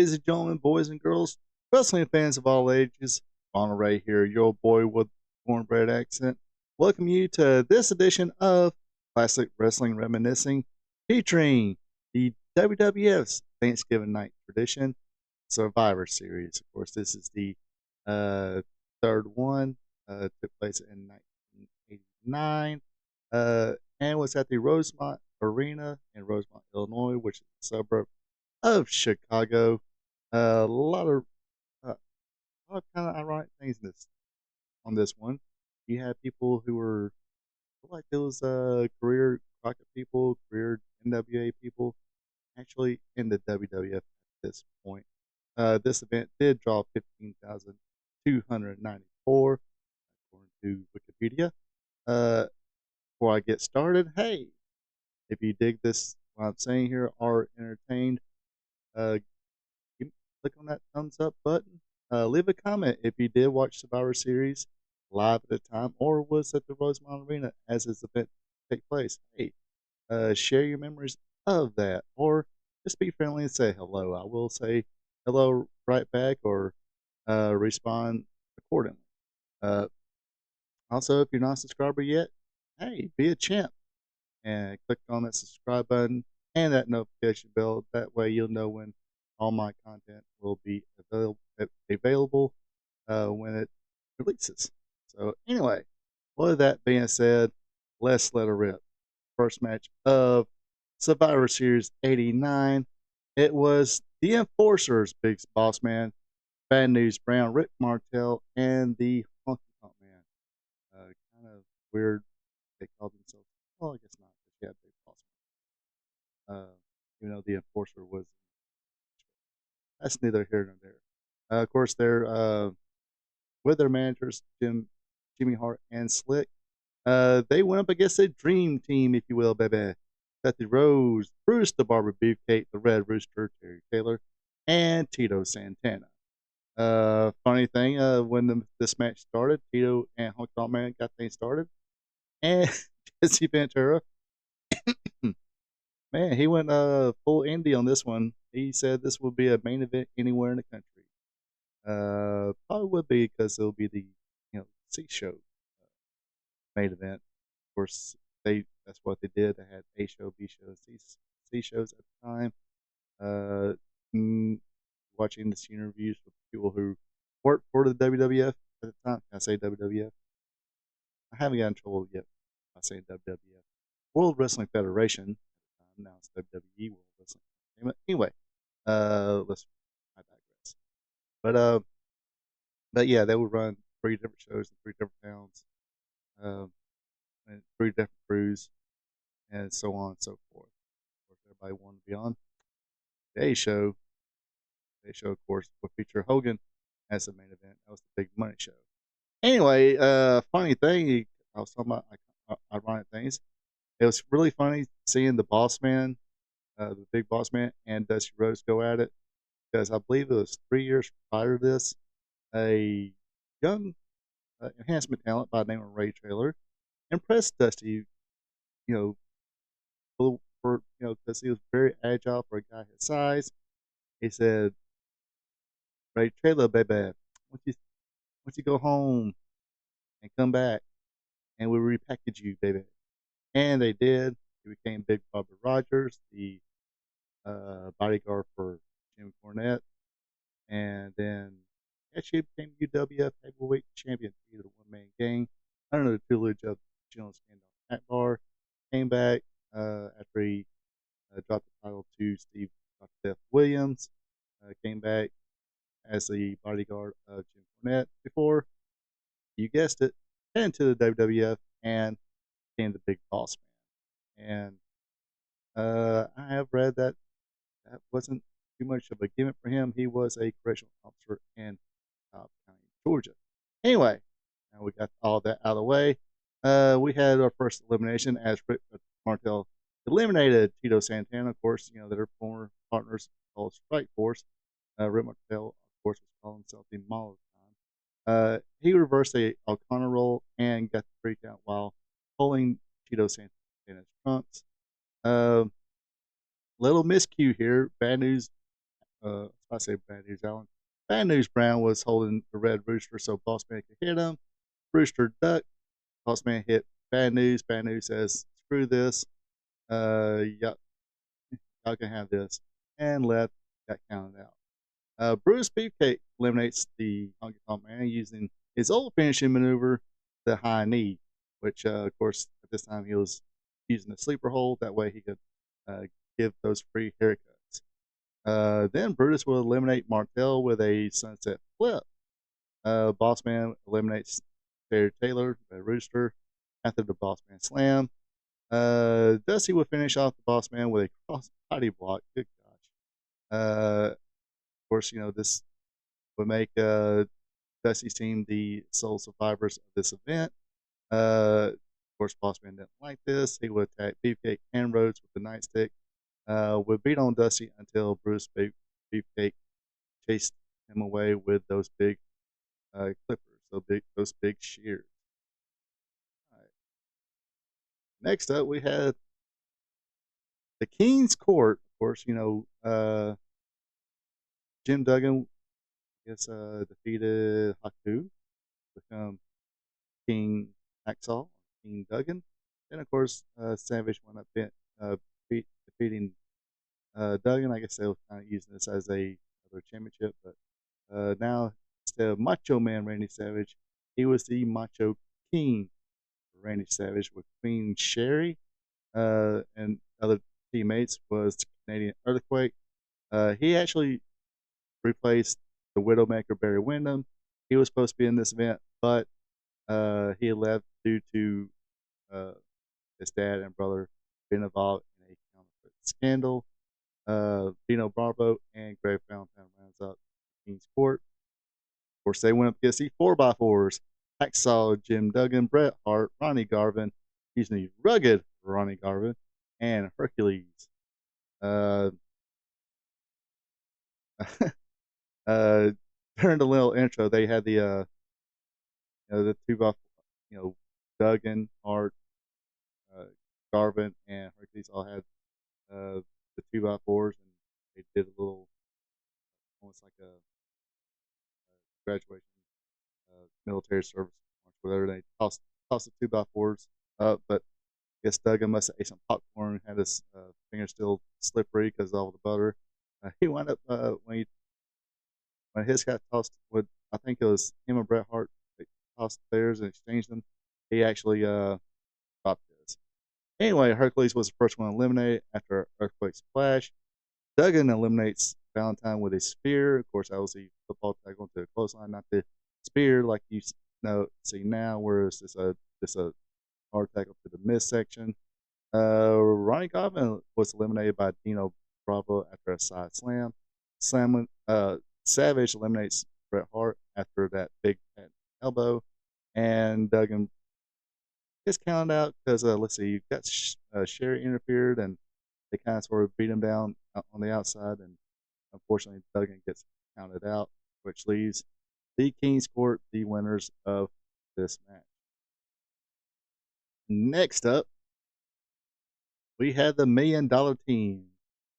ladies and gentlemen, boys and girls, wrestling fans of all ages. Ronald Ray here, your old boy with cornbread accent. Welcome you to this edition of Classic Wrestling Reminiscing, featuring the WWF's Thanksgiving Night Tradition Survivor Series. Of course, this is the third one. Took place in 1989 and was at the Rosemont Arena in Rosemont, Illinois, which is a suburb of Chicago. A uh, lot of kind of ironic things on this one. You had people who were like those career Crockett people, career NWA people, actually in the WWF at this point. This event did draw 15,294 according to Wikipedia. Before I get started, hey, if you dig this, what I'm saying here, are entertained, uh, click on that thumbs up button. Leave a comment if you did watch Survivor Series live at the time or was at the Rosemont Arena as this event take place. Hey, share your memories of that, or just be friendly and say hello. I will say hello right back or respond accordingly. Uh, Also, if you're not a subscriber yet, hey, be a champ and click on that subscribe button and that notification bell. That way you'll know when all my content will be available when it releases. So anyway, with that being said, let's let her rip. First match of Survivor Series 89. It was the Enforcers, Big Boss Man, Bad News Brown, Rick Martel, and the Honky Tonk Man. Kind of weird. They called themselves, well, I guess not. But yeah, Big Boss Man. The Enforcer was. That's neither here nor there. Of course, they're with their managers, Jimmy Hart, and Slick. They went up against a dream team, if you will, baby. Seth Rose, Bruce the Barber Beefcake, the Red Rooster, Terry Taylor, and Tito Santana. Funny thing, when this match started, Tito and Honky Tonk Man got things started, and Jesse Ventura, man, he went full indie on this one. He said this would be a main event anywhere in the country. Probably would be because it'll be the C show main event. Of course, that's what they did. They had A show, B show, C shows at the time. Uh, mm, Watching this interviews with people who worked for the WWF at the time. Can I say WWF? I haven't gotten in trouble yet by saying WWF. World Wrestling Federation. Now it's WWE World Wrestling. Anyway, I digress. But but yeah, they would run 3 different shows in 3 different towns, um, and 3 different crews, and so on and so forth. Of course, everybody wanted to be on the A show. The A show, of course, would feature Hogan as the main event. That was the big money show. Anyway, funny thing, I was talking about ironic things. It was really funny seeing the Boss Man, the Big Boss Man, and Dusty Rhodes go at it, because I believe it was 3 years prior to this, a young enhancement talent by the name of Ray Traylor impressed Dusty, you know, because he was very agile for a guy his size. He said, "Ray Traylor, baby, once you go home and come back, and we'll repackage you, baby." And they did. He became Big Bubba Rogers, the bodyguard for Jim Cornette, and then actually became UWF Heavyweight Champion, either one-man gang, under the tutelage of General Scandal Akbar. Came back after he dropped the title to Steve Dr. Death Williams. Came back as the bodyguard of Jim Cornette before, you guessed it, heading to the WWF and became the Big Boss Man. And I have read that wasn't too much of a gimmick for him. He was a correctional officer in Cobb County, Georgia. Anyway, now we got all that out of the way. We had our first elimination as Rick Martel eliminated Tito Santana. Of course, their former partners called Strike Force. Rick Martel, of course, was calling himself the Model Time. He reversed a O'Connor roll and got the freak out while pulling Tito Santana's trunks. Little miscue here. Bad News, I say Bad News Allen. Bad News Brown was holding the Red Rooster so Boss Man could hit him. Rooster ducked. Boss Man hit Bad News. Bad News says, "Screw this. Y'all can have this," and left. Got counted out. Bruce Beefcake eliminates the Honky Tonk Man using his old finishing maneuver, the high knee, which, of course, at this time he was using a sleeper hold. That way he could uh, give those free haircuts. Then Brutus will eliminate Martel with a sunset flip. Boss Man eliminates Terry Taylor, the Rooster, after the Boss Man slam. Dusty will finish off the Boss Man with a cross body block. Good gosh. Of course, this would make Dusty's team the sole survivors of this event. Of course, Boss Man didn't like this. He would attack Beefcake and Rhodes with the nightstick. Would beat on Dusty until Bruce Beefcake chased him away with those big clippers, those big shears. All right. Next up, we had the King's Court. Of course, Jim Duggan, I guess, defeated Haku to become King Hacksaw, King Duggan. And of course, Savage went up defeating Duggan. I guess they were kind of using this as another championship, but now instead of Macho Man Randy Savage, he was the Macho King Randy Savage with Queen Sherry and other teammates was Canadian Earthquake. He actually replaced the Widowmaker Barry Windham. He was supposed to be in this event, but he left due to his dad and brother being involved in a counterfeit scandal. Dino Bravo and Greg Valentine rounds up King's Court. Of course, they went up against the 4x4s. Hacksaw, Jim Duggan, Bret Hart, Ronnie Garvin, rugged Ronnie Garvin, and Hercules. Uh, during the little intro, they had the two by, Duggan, Hart, Garvin, and Hercules all had the 2x4s, and they did a little, almost like a graduation, military service, whatever. They tossed the 2x4s up, but I guess Duggan must have ate some popcorn, had his fingers still slippery because of all the butter. He wound up when his got tossed with, I think it was him and Bret Hart, they tossed theirs and exchanged them. He actually dropped his. Anyway, Hercules was the first one eliminated after Earthquake Splash. Duggan eliminates Valentine with a spear. Of course, that was the football tackle to the clothesline, not the spear like you see now, where it's just a hard tackle to the midsection. Ronnie Garvin was eliminated by Dino Bravo after a side slam. Savage eliminates Bret Hart after that big elbow, and Duggan gets counted out because let's see, you got Sherry interfered, and they kind of sort of beat him down on the outside, and unfortunately Duggan gets counted out, which leaves the King's Court the winners of this match. Next up, we had the $1 Million Team.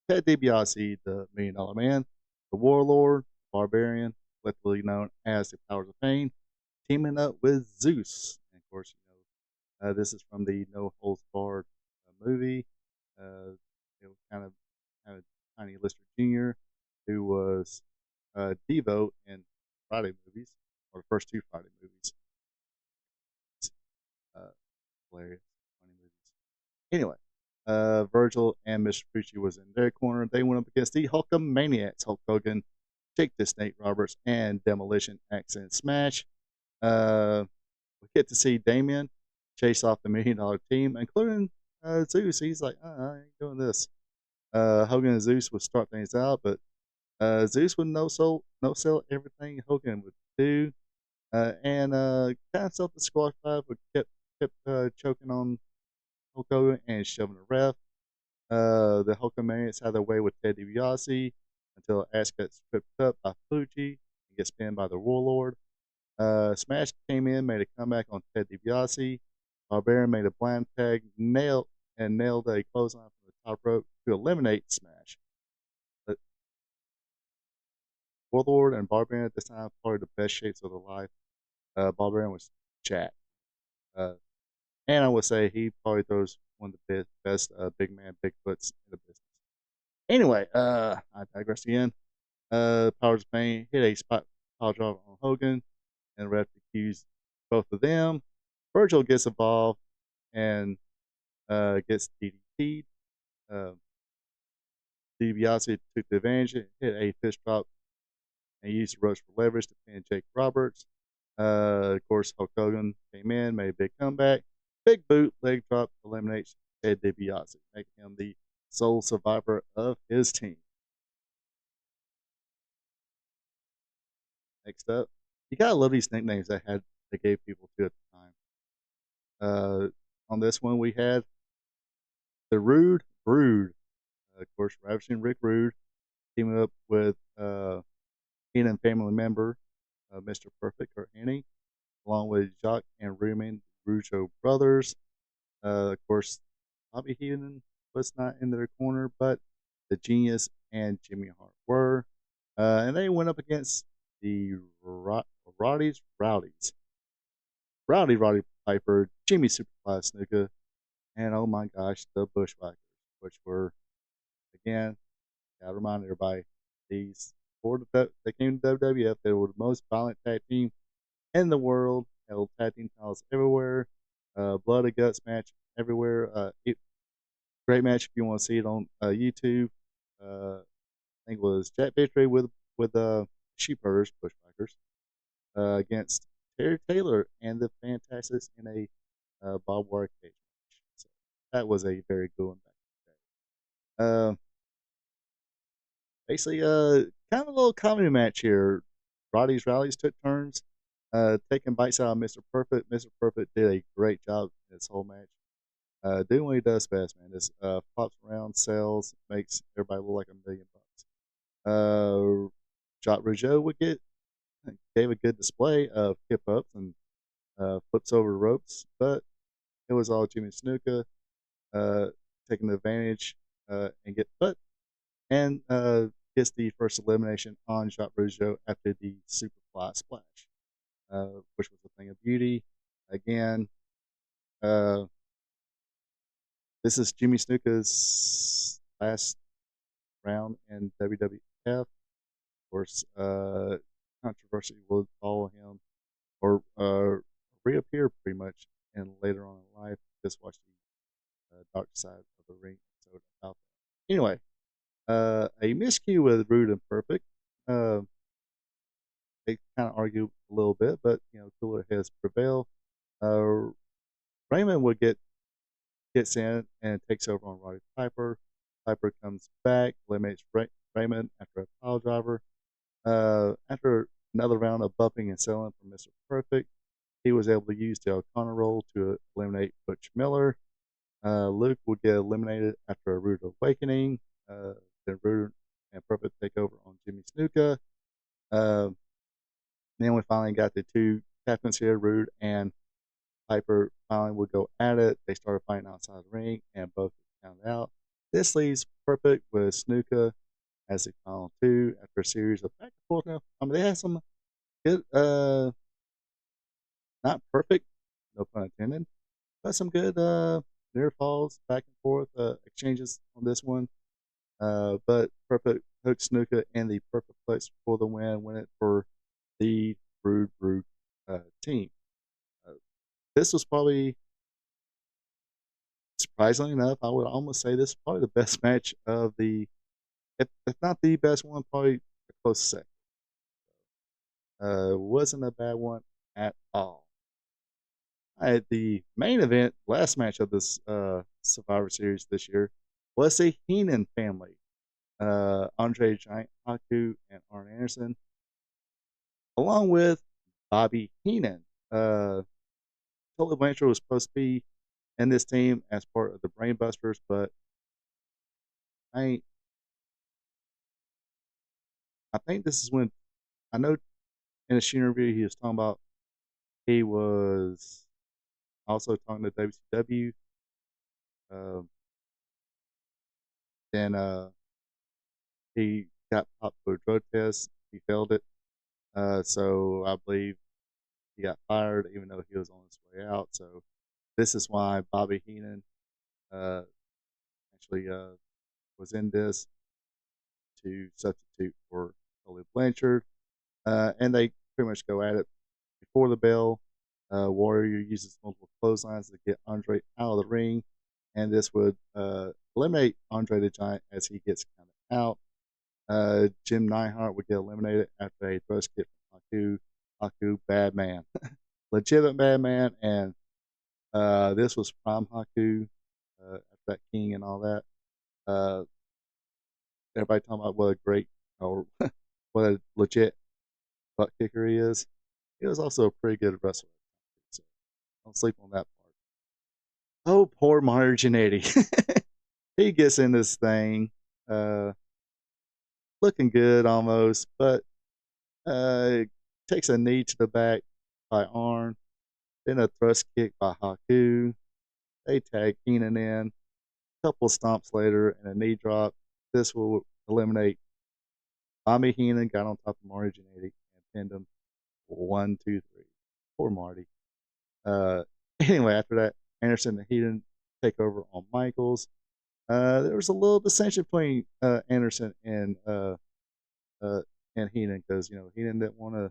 Ted DiBiase, the $1 Million Man, the Warlord, Barbarian, collectively known as the Powers of Pain, teaming up with Zeus. And of course, this is from the No Holds Barred movie. Kind of Tiny Lister Jr., who was Devo in Friday movies, or the first two Friday movies. Uh, Hilarious, funny movies. Anyway, Virgil and Mr. Pucci was in their corner. They went up against the Hulkamaniacs, Hulk Hogan, Jake the Snake Roberts, and Demolition Accent Smash. We get to see Damien chase off the $1 Million Team, including Zeus. He's like, I ain't doing this. Hogan and Zeus would start things out, but Zeus would no sell everything Hogan would do, and kind of self the squash five, but kept choking on Hulk Hogan and shoving the ref. The Hulkamaniacs had their way with Ted DiBiase until Ash gets tripped up by Fuji and gets pinned by the Warlord. Smash came in, made a comeback on Ted DiBiase. Barbarian made a blind tag, nailed a clothesline from the top rope to eliminate Smash. But Warlord and Barbarian at this time, probably the best shapes of their life. Barbarian was jacked. Uh, and I would say he probably throws one of the best big man Bigfoots in the business. Anyway, I digress again. Powers of Pain hit a spot pile driver on Hogan, and the ref accused both of them. Virgil gets involved and gets DDT'd. Uh, DiBiase took the advantage, hit a fist drop, and used the ropes for leverage to pin Jake Roberts. Of course, Hulk Hogan came in, made a big comeback. Big boot, leg drop, eliminates Ted DiBiase, making him the sole survivor of his team. Next up, you gotta love these nicknames they gave people to at the time. On this one, we had the Rude Brood, of course, Ravishing Rick Rude, teaming up with Heenan family member Mr. Perfect, Kurt Hennig, along with Jacques and Ruben Rougeau brothers. Of course, Bobby Heenan was not in their corner, but the Genius and Jimmy Hart were. And they went up against the Roddy Piper, Jimmy Superfly Snuka, and oh my gosh, the Bushwhackers, which were, again, gotta remind everybody, these they came to WWF, they were the most violent tag team in the world, held tag team titles everywhere, blood and guts match everywhere. Great match if you want to see it on YouTube. I think it was Jack Victory with Sheep Herders, Bushwhackers, against Terry Taylor and the Fantastics in a barbed wire cage match. So that was a very good one back in the day. Basically, kind of a little comedy match here. Roddy's Rallies took turns taking bites out of Mr. Perfect. Mr. Perfect did a great job in this whole match. Doing what he does best, man. Just pops around, sells, makes everybody look like $1 million. Jacques Rougeau gave a good display of hip ups and flips over the ropes, but it was all Jimmy Snuka taking advantage and gets the first elimination on Jacques Rougeau after the Superfly Splash, which was a thing of beauty. Again, this is Jimmy Snuka's last round in WWF. Of course, controversy will follow him or reappear pretty much in later on in life. Just watch the Dark Side of the Ring episode about that. Anyway, a miscue with Rude and Perfect. They kind of argue a little bit, but cooler heads prevail. Raymond gets in and takes over on Roddy Piper. Piper comes back, eliminates Raymond after a pile driver. After another round of bumping and selling from Mr. Perfect, he was able to use the O'Connor roll to eliminate Butch Miller. Luke would get eliminated after a rude awakening. Then Rude and Perfect take over on Jimmy Snuka. Then we finally got the two captains here, Rude and Piper finally would go at it. They started fighting outside the ring, and both counted out. This leaves Perfect with Snuka as the final two after a series of back and forth. I mean, they had some good, not perfect, no pun intended, but some good near falls, back and forth exchanges on this one. But Perfect hooked Snuka in the perfect place for the win it for the Rude Brood team. This was probably, surprisingly enough, I would almost say this is probably the best match of if not the best one, probably a close second. Wasn't a bad one at all. At the main event, last match of this Survivor Series this year was the Heenan family. Andre Giant Haku and Arn Anderson, along with Bobby Heenan. Tully Blanchard was supposed to be in this team as part of the Brainbusters, but I think this is when I know in a Sheen review he was talking about he was also talking to WCW. Then he got popped for a drug test he failed it. So I believe he got fired, even though he was on his way out. So this is why Bobby Heenan uh, actually was in this to substitute for Tully Blanchard. And they pretty much go at it before the bell. Warrior uses multiple clotheslines to get Andre out of the ring, and this would eliminate Andre the Giant as he gets counted out. Jim Neidhart would get eliminated after a thrust kick from Haku. Haku, bad man, legitimate bad man, and this was prime Haku after that King and all that. Uh, Everybody talking about what a great or what a legit butt kicker he is. He was also a pretty good wrestler, so don't sleep on that part. Oh, poor Mario Jannetty. He gets in this thing, uh, looking good almost, but takes a knee to the back by Arn, then a thrust kick by Haku. They tag Keenan in. A couple stomps later and a knee drop. This will eliminate Bobby Heenan. Got on top of Mario Jannetty and pinned him. 1, 2, 3. Poor Marty. Anyway, after that, Anderson and Heenan take over on Michaels. There was a little dissension between Anderson and Heenan because Heenan didn't want to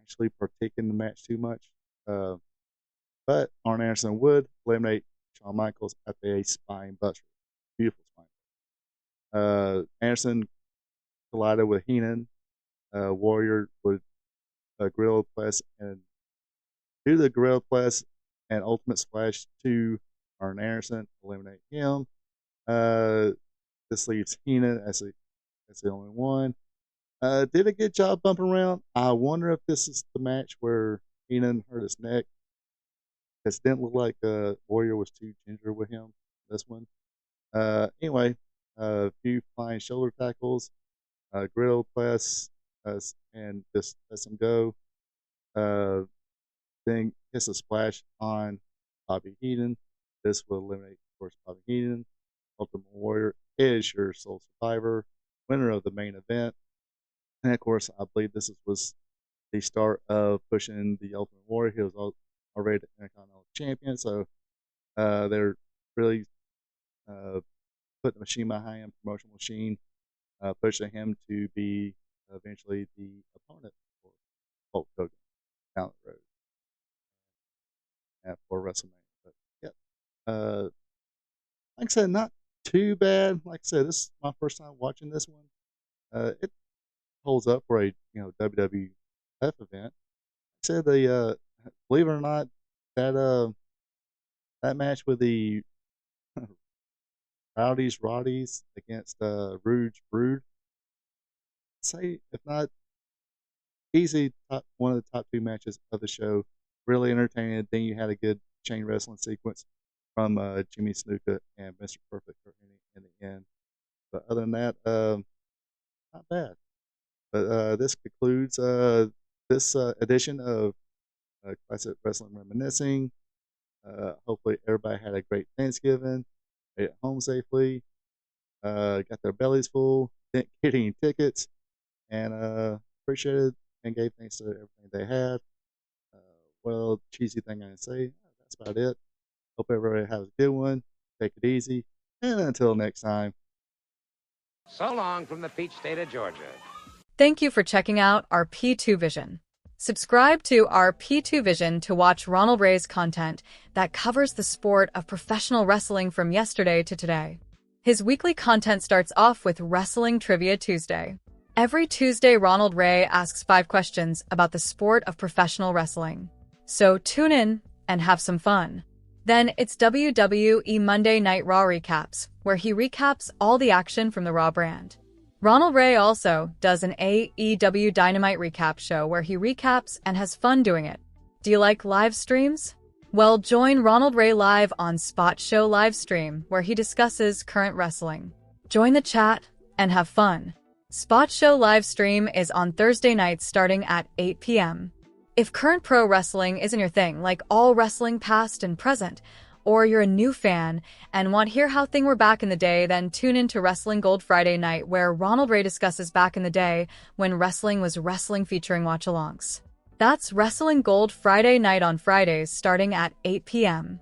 actually partake in the match too much. But Arn Anderson would eliminate Shawn Michaels after a spine buster. Beautiful spine. Anderson collided with Heenan. Warrior would gorilla press and do the gorilla press and ultimate splash to Arn Anderson, eliminate him. This leaves Heenan as the only one. Did a good job bumping around. I wonder if this is the match where Heenan hurt his neck. It didn't look like Warrior was too ginger with him. This one. Anyway, a few flying shoulder tackles, griddle press, and just let him go. Then hits a splash on Bobby Heenan. This will eliminate, of course, Bobby Heenan. Ultimate Warrior is your sole survivor, winner of the main event. And of course, I believe this was the start of pushing the Ultimate Warrior. He was already the Intercontinental Champion, so they're really putting the machine behind him, promotional machine, pushing him to be eventually the opponent for Hulk Hogan down the road for WrestleMania. But yeah, like I said, not too bad. Like I said, this is my first time watching this one. It holds up for a WWF event. I said believe it or not, that match with the Roddies against Rouge Brood, say if not easy one of the top 2 matches of the show. Really entertaining. Then you had a good chain wrestling sequence from Jimmy Snuka and Mr. Perfect in the end. But other than that, not bad. But this concludes this edition of Classic Wrestling Reminiscing. Hopefully everybody had a great Thanksgiving, made it home safely, got their bellies full, didn't get any tickets, and appreciated and gave thanks to everything they had. Well, cheesy thing I can say, that's about it. Hope everybody has a good one. Take it easy, and until next time. So long from the peach state of Georgia. Thank you for checking out our P2 Vision. Subscribe to our P2 Vision to watch Ronald Ray's content that covers the sport of professional wrestling from yesterday to today. His weekly content starts off with Wrestling Trivia Tuesday. Every Tuesday, Ronald Ray asks 5 questions about the sport of professional wrestling. So tune in and have some fun. Then it's WWE Monday Night Raw Recaps, where he recaps all the action from the Raw brand. Ronald Ray also does an AEW Dynamite recap show where he recaps and has fun doing it. Do you like live streams? Well, join Ronald Ray live on Spot Show Livestream, where he discusses current wrestling. Join the chat and have fun. Spot Show Livestream is on Thursday nights starting at 8 p.m. If current pro wrestling isn't your thing, like all wrestling past and present, or you're a new fan and want to hear how things were back in the day, then tune in to Wrestling Gold Friday Night, where Ronald Ray discusses back in the day when wrestling was wrestling, featuring watch-alongs. That's Wrestling Gold Friday Night on Fridays starting at 8 p.m.